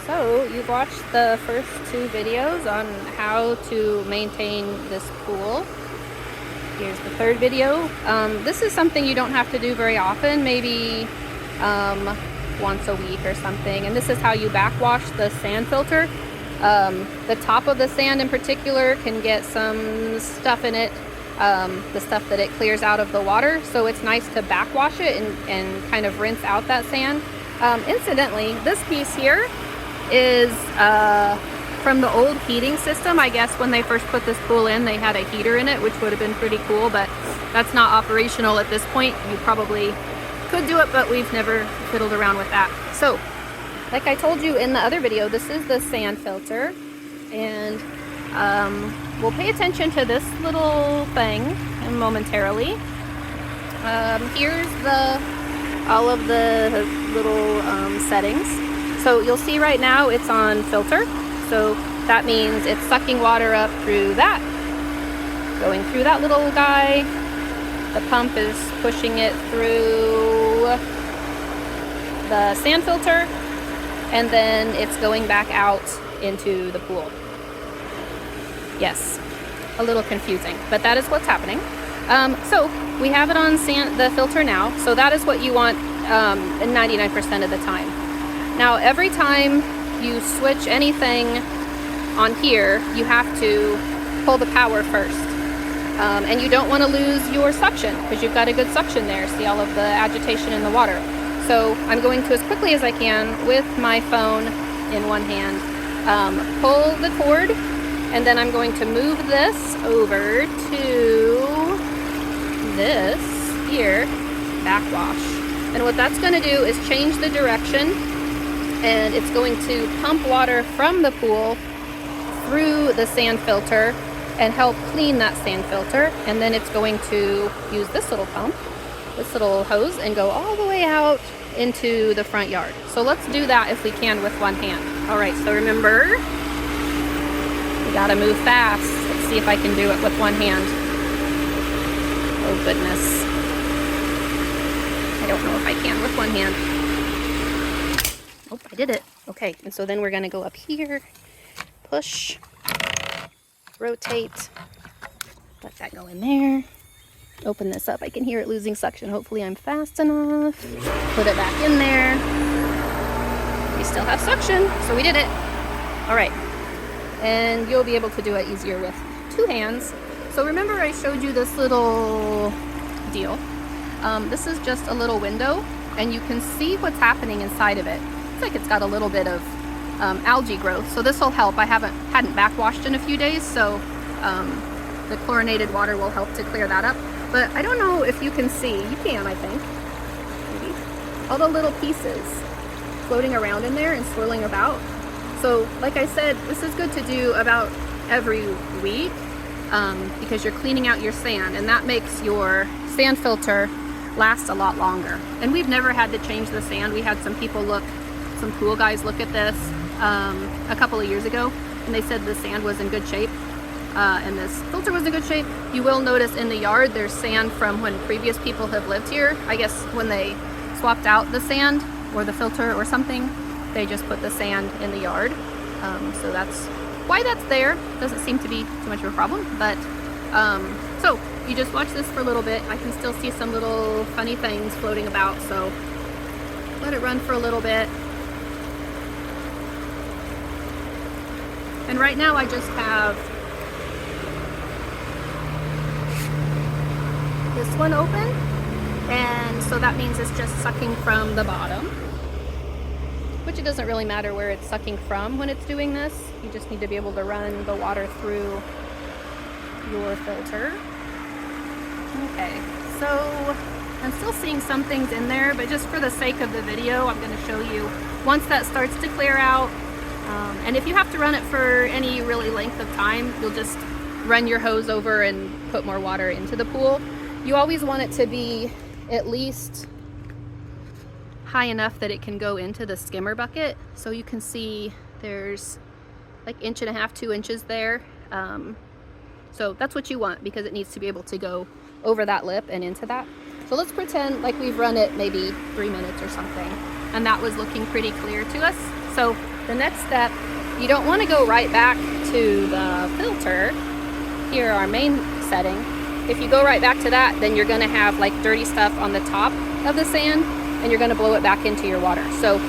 So you've watched the first two videos on how to maintain this pool. Here's the third video. This is something you don't have to do very often, maybe once a week or something. And this is how you backwash the sand filter. The top of the sand in particular can get some stuff in it, the stuff that it clears out of the water. So it's nice to backwash it and kind of rinse out that sand. Incidentally, this piece here is from the old heating system. I guess when they first put this pool in, they had a heater in it, which would have been pretty cool, but that's not operational at this point. You probably could do it, but we've never fiddled around with that. So, like I told you in the other video, this is the sand filter, and we'll pay attention to this little thing momentarily. Here's all of the little settings. So you'll see right now it's on filter. So that means it's sucking water up through that, going through that little guy. The pump is pushing it through the sand filter, and then it's going back out into the pool. Yes, a little confusing, but that is what's happening. So we have it on the filter now, so that is what you want 99% of the time. Now every time you switch anything on here, you have to pull the power first. And you don't want to lose your suction because you've got a good suction there. See all of the agitation in the water. So I'm going to, as quickly as I can, with my phone in one hand, pull the cord, and then I'm going to move this over to this here, backwash. And what that's going to do is change the direction, and it's going to pump water from the pool through the sand filter and help clean that sand filter. And then it's going to use this little pump, this little hose, and go all the way out into the front yard. So let's do that if we can with one hand. All right, so remember, we gotta move fast. Let's see if I can do it with one hand. Oh goodness. I don't know if I can with one hand. Oh, I did it. Okay, and so then we're gonna go up here, push, rotate, let that go in there. Open this up. I can hear it losing suction. Hopefully I'm fast enough. Put it back in there. We still have suction, so we did it. All right, and you'll be able to do it easier with two hands. So remember I showed you this little deal. This is just a little window, and you can see what's happening inside of it. It's like it's got a little bit of algae growth, so this will help. I hadn't backwashed in a few days, so the chlorinated water will help to clear that up. But I don't know if you can see. You can, I think. Maybe. All the little pieces floating around in there and swirling about. So, like I said, this is good to do about every week because you're cleaning out your sand, and that makes your sand filter last a lot longer. And we've never had to change the sand. We had some pool guys look at this a couple of years ago, and they said the sand was in good shape. And this filter was in good shape. You will notice in the yard there's sand from when previous people have lived here. I guess when they swapped out the sand or the filter or something, they just put the sand in the yard. So that's why that's there. Doesn't seem to be too much of a problem. But so you just watch this for a little bit. I can still see some little funny things floating about, so let it run for a little bit. And right now I just have this one open, and so that means it's just sucking from the bottom, which it doesn't really matter where it's sucking from when it's doing this. You just need to be able to run the water through your filter. Okay, so I'm still seeing some things in there, but just for the sake of the video, I'm going to show you once that starts to clear out. And if you have to run it for any really length of time, you'll just run your hose over and put more water into the pool. You always want it to be at least high enough that it can go into the skimmer bucket. So you can see there's like 1.5 inches, 2 inches there. So that's what you want because it needs to be able to go over that lip and into that. So let's pretend like we've run it maybe 3 minutes or something. and that was looking pretty clear to us. So the next step, you don't want to go right back to the filter. Here, our main setting. If you go right back to that, then you're going to have like dirty stuff on the top of the sand, and you're going to blow it back into your water. So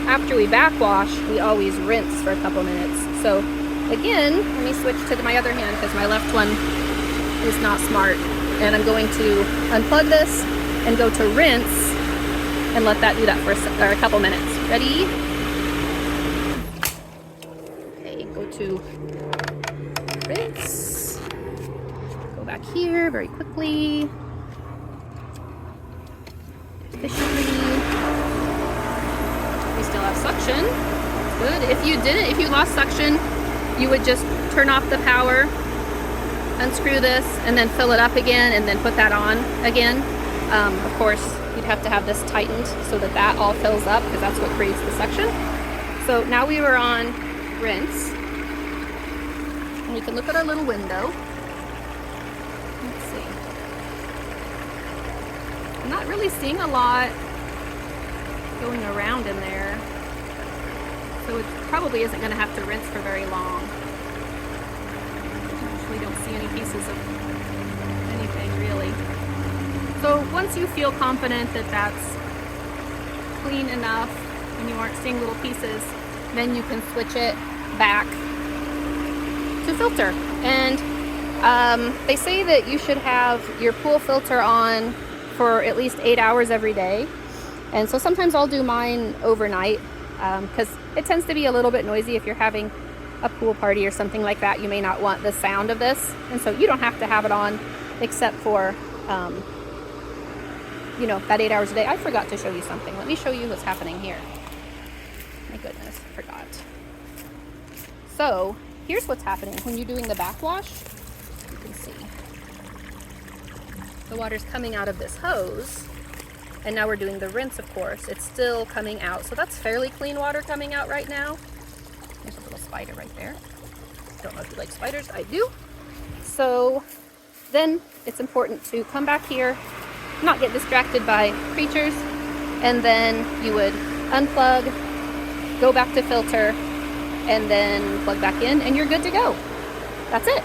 after we backwash, we always rinse for a couple minutes. So again, let me switch to my other hand because my left one is not smart. And I'm going to unplug this and go to rinse and let that do that for a couple minutes. Ready? Okay, go to rinse. Go back here very quickly. Efficiently. We still have suction. Good. If you lost suction, you would just turn off the power, unscrew this, and then fill it up again, and then put that on again. Of course, you'd have to have this tightened so that that all fills up, because that's what creates the suction. So now we were on rinse, and we can look at our little window. Let's see. I'm not really seeing a lot going around in there, so it probably isn't going to have to rinse for very long. We don't see any pieces of anything really. So once you feel confident that that's clean enough and you aren't seeing little pieces, then you can switch it back to filter. And they say that you should have your pool filter on for at least 8 hours every day. And so sometimes I'll do mine overnight because it tends to be a little bit noisy. If you're having a pool party or something like that, you may not want the sound of this, and so you don't have to have it on except for you know, that 8 hours a day. I forgot to show you something. Let me show you what's happening here. My goodness, I forgot. So here's what's happening when you're doing the backwash. You can see the water's coming out of this hose, and now we're doing the rinse. Of course, it's still coming out, so that's fairly clean water coming out right now. There's a little spider right there. Don't know if you like spiders. I do. So then it's important to come back here, not get distracted by creatures, and then you would unplug, go back to filter, and then plug back in, and you're good to go. That's it.